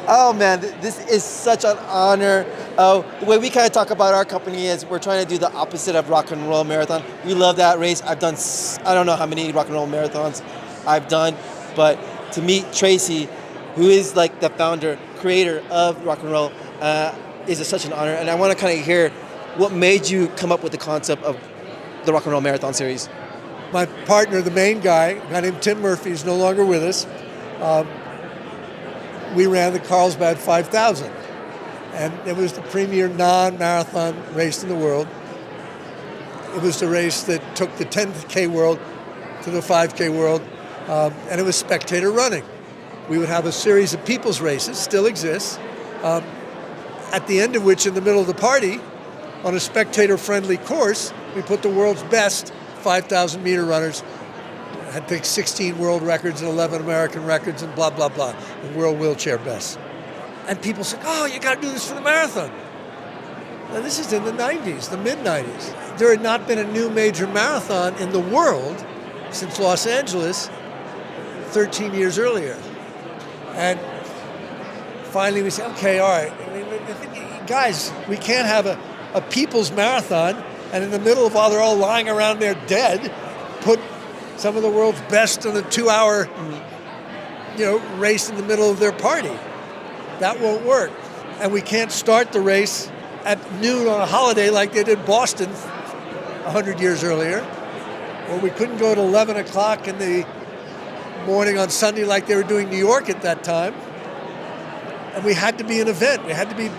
Oh man, this is such an honor. The way we kind of talk about our company is we're trying to do the opposite of rock and roll marathon. We love that race. I've done I don't know how many rock and roll marathons I've done, but to meet Tracy, who is like the founder, creator of rock and roll, is such an honor. And I want to kind of hear what made you come up with the concept of the rock and roll marathon series. My partner, the main guy, a guy named Tim Murphy, is no longer with us. We ran the Carlsbad 5000, and it was the premier non-marathon race in the world. It was the race that took the 10K world to the 5K world, and it was spectator running. We would have a series of people's races, still exists, at the end of which, in the middle of the party, on a spectator-friendly course, we put the world's best 5,000-meter runners. Had picked 16 world records and 11 American records and blah, blah, blah, and world wheelchair bests. And people said, oh, you got to do this for the marathon. Now, this is in the 90s, the mid-90s. There had not been a new major marathon in the world since Los Angeles 13 years earlier. And finally we said, okay, all right. Guys, we can't have a people's marathon and in the middle of while they're all lying around there dead, put some of the world's best in a 2-hour, race in the middle of their party. That won't work. And we can't start the race at noon on a holiday like they did Boston 100 years earlier. Or we couldn't go at 11 o'clock in the morning on Sunday like they were doing New York at that time. And we had to be an event. We had to be,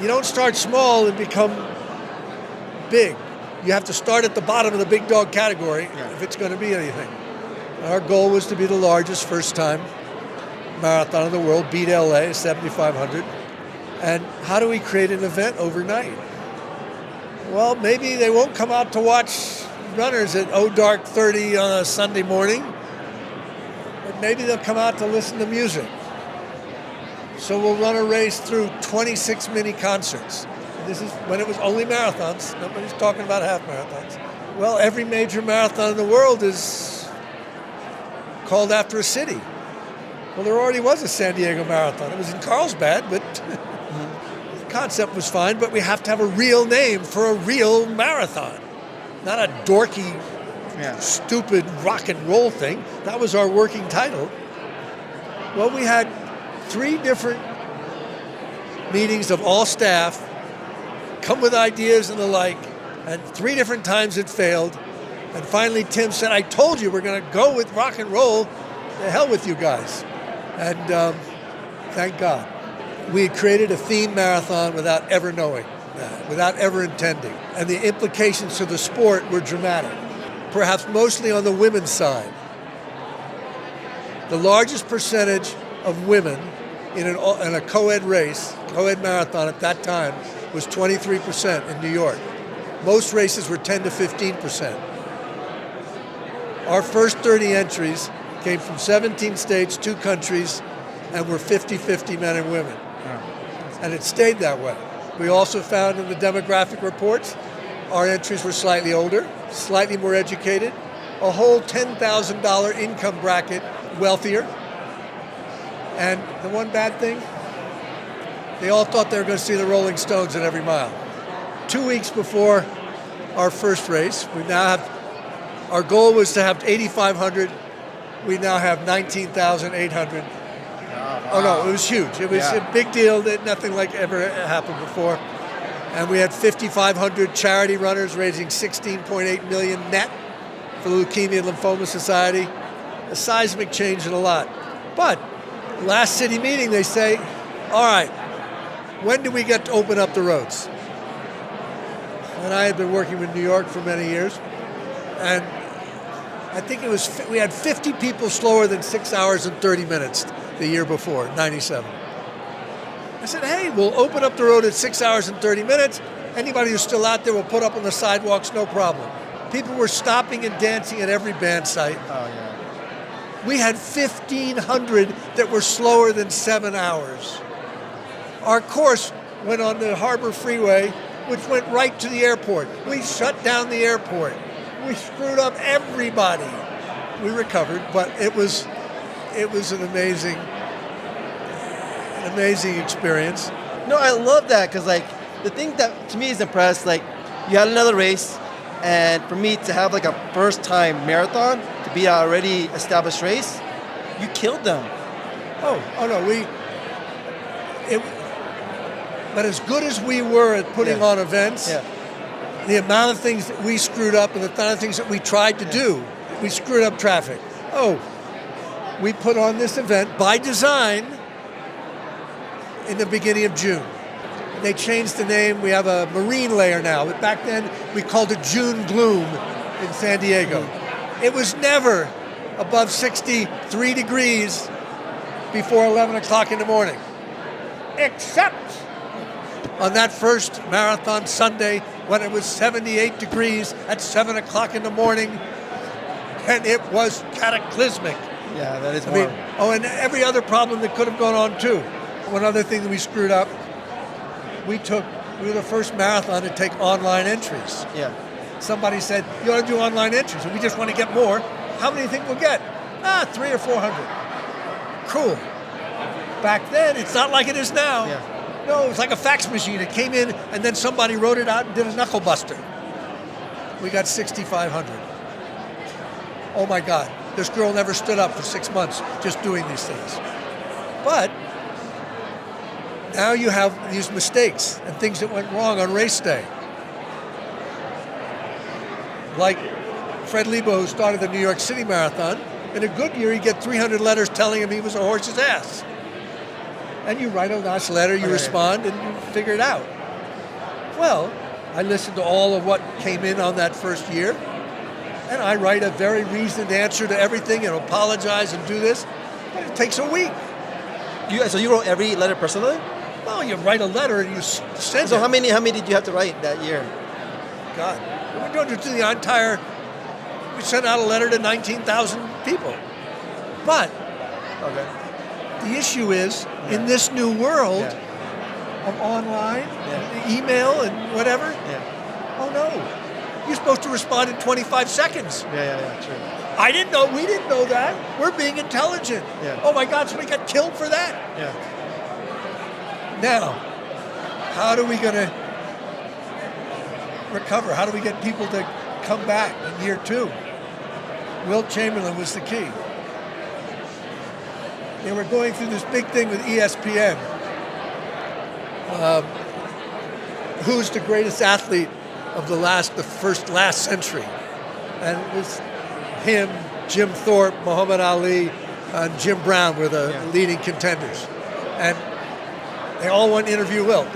you don't start small and become big. You have to start at the bottom of the big dog category if it's going to be anything. Our goal was to be the largest first-time marathon in the world, beat LA, 7,500. And how do we create an event overnight? Well, maybe they won't come out to watch runners at dark 30 on a Sunday morning, but maybe they'll come out to listen to music. So we'll run a race through 26 mini concerts. This is when it was only marathons. Nobody's talking about half marathons. Well, every major marathon in the world is called after a city. Well, there already was a San Diego Marathon. It was in Carlsbad, but the concept was fine, but we have to have a real name for a real marathon. Not a dorky, stupid rock and roll thing. That was our working title. Well, we had 3 different meetings of all staff, come with ideas and the like, and 3 different times it failed. And finally Tim said, I told you we're going to go with rock and roll. The hell with you guys. And thank God. We had created a theme marathon without ever knowing that, without ever intending. And the implications to the sport were dramatic, perhaps mostly on the women's side. The largest percentage of women in a co-ed race, co-ed marathon at that time, was 23% in New York. Most races were 10 to 15%. Our first 30 entries came from 17 states, 2 countries, and were 50-50 men and women. And it stayed that way. We also found in the demographic reports, our entries were slightly older, slightly more educated, a whole $10,000 income bracket wealthier. And the one bad thing, they all thought they were going to see the Rolling Stones at every mile. 2 weeks before our first race, our goal was to have 8,500. We now have 19,800. Oh no, it was huge. It was a big deal that nothing like ever happened before. And we had 5,500 charity runners raising $16.8 million net for the Leukemia and Lymphoma Society. A seismic change in a lot. But last city meeting, they say, all right, when do we get to open up the roads? And I had been working with New York for many years, and I think we had 50 people slower than 6 hours and 30 minutes the year before, 97. I said, hey, we'll open up the road at 6 hours and 30 minutes. Anybody who's still out there will put up on the sidewalks, no problem. People were stopping and dancing at every band site. Oh, yeah. We had 1,500 that were slower than 7 hours. Our course went on the Harbor Freeway, which went right to the airport. We shut down the airport. We screwed up everybody. We recovered, but it was an amazing an amazing experience. No, I love that because like the thing that to me is impressed, like you had another race, and for me to have like a first time marathon to be an already established race, you killed them. Oh no, but as good as we were at putting Yeah. on events, Yeah. the amount of things that we screwed up and the amount of things that we tried to do, we screwed up traffic. We put on this event by design in the beginning of June. They changed the name. We have a marine layer now. But back then, we called it June Gloom in San Diego. It was never above 63 degrees before 11 o'clock in the morning. Except on that first marathon Sunday when it was 78 degrees at 7 o'clock in the morning, and it was cataclysmic. Yeah, that is I more. mean, and every other problem that could have gone on too. One other thing that we screwed up, we were the first marathon to take online entries. Yeah. Somebody said, you ought to do online entries, and we just want to get more. How many do you think we'll get? 300 or 400. Cool. Back then, it's not like it is now. Yeah. No, it was like a fax machine. It came in, and then somebody wrote it out and did a knuckle buster. We got 6,500. Oh my God, this girl never stood up for 6 months just doing these things. But now you have these mistakes and things that went wrong on race day. Like Fred Lebo, who started the New York City Marathon, in a good year, he'd get 300 letters telling him he was a horse's ass. And you write a nice letter, you respond, and you figure it out. Well, I listened to all of what came in on that first year, and I write a very reasoned answer to everything and apologize and do this, and it takes a week. So you wrote every letter personally? Well, you write a letter and you send So it. how many did you have to write that year? God, we're doing it to the entire. We sent out a letter to 19,000 people. But Okay. the issue is, in this new world of online, email, and whatever, oh no, you're supposed to respond in 25 seconds. Yeah, true. I didn't know, we didn't know that. We're being intelligent. Yeah. Oh my God, somebody got killed for that. Yeah. Now, how are we going to recover? How do we get people to come back in year 2? Wilt Chamberlain was the key. They were going through this big thing with ESPN. Who's the greatest athlete of the last century? And it was him, Jim Thorpe, Muhammad Ali, and Jim Brown were the leading contenders. And they all want to interview Wilt. He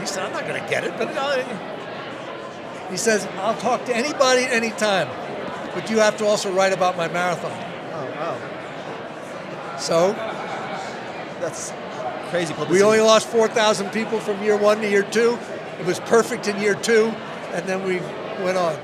said, I'm not going to get it, but he says, I'll talk to anybody at any time, but you have to also write about my marathon. Oh, wow. So That's crazy publicity. we only lost 4,000 people from year 1 to year 2. It was perfect in year 2, and then we went on.